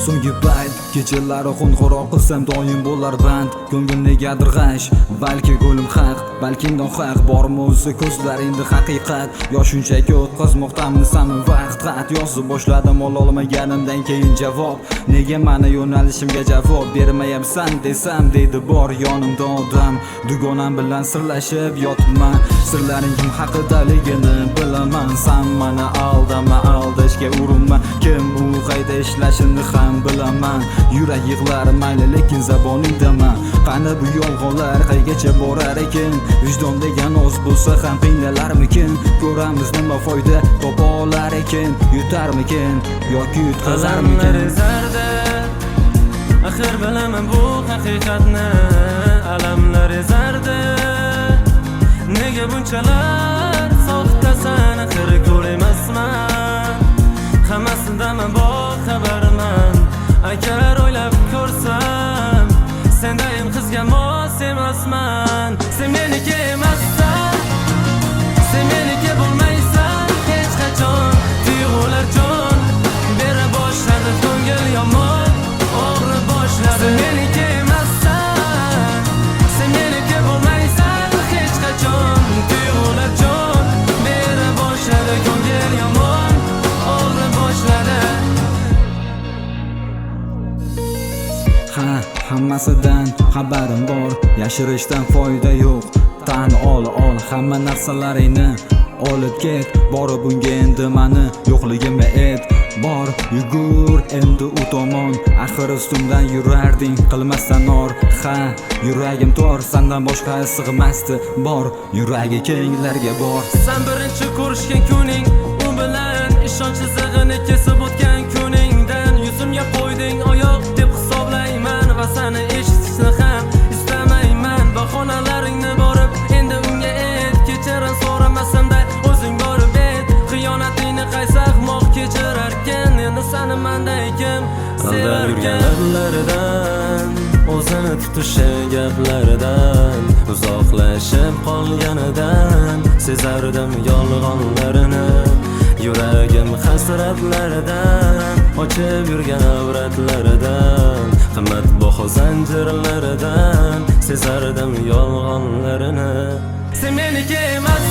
So'nggi payt kechalari qo'ng'iroq qilsam doim bo'lar band. Ko'nglim negadir g'ash, balki go'lim haq, balki nohaq. Bormi o'zi ko'zlaringda haqiqat, yo shunchaki o'tkazmoqdamisan vaqt? Xat yozib boshladim ololmaganimdan keyin javob. Nega meni yo'nalishimga javob bermayapsan desam, deydi bor yonimda odam. Dugonam bilan sirlashib yotibman, sirlaring kim haqidaligini bilaman. Sen meni aldama, aldashga urinma, kim u qayda ishlashini ham bilaman. Yurak yig'lar mayli lekin zaboningdaman. Qani bu yolg'onlar qaygacha borar ekan? Vijdon degan oz bo'lsa ham qiynalarmikin? Ko'ramiz nima foyda topa olar ekan? Yutarmikin yoki yutqazarmikin? Axir bilaman bu haqiqatni, alamlar ezardi. Nega bunchalar soxtasan, axir ko'rmasman. Hammasidan boxabarman. Agar o'ylab ko'rsam, sendayim qizga mos emasman. Sen meniki emassan, sen meniki bo'lmaysan hech qachon. Tuyg'ular jon bera boshladi, ko'ngil yomon og'ri boshladi. Sen meniki emassan, sen meniki bo'lmaysan hech qachon. Tuyg'ular jon bera boshladi, ko'ngil yomon og'ri boshladi. Hammasidan xabarim bor, yashirishdan foyda yo'q. Tan ol, hamma narsalaringni olib ket. Borib bunga endi meni yo'qligimni ayt. Bor, yugur endi u tomon. Axir ustimdan yurarding qilmasdan or. Yuragim tor, sendan boshqa sig'masdi. Bor, yuragi kenglarga bor. Sen birinchi ko'rishgan kuning, u bilan ishonch chizig'ini kesib o'tgan kuningdan yuzimga qo'yding oyoq deb hisoblayman va seni eshitishni ham istamayman. Bahonalaringni borib endi unga ayt, kechirim so'ramasamda o'zing borib ayt. Xiyonatingni qaysi ahmoq kechirarkan, endi seni manday kim sevarkan? Lablardan o'zini tutishi gaplaridan uzoqlashib qolganidan sezardim yolg'onlarini. Yuragim hasratlaridan ochib yurgan avratlaridan qimmatbaho zanjirlaridan sezardim yolg'onlarini. Sen meniki emas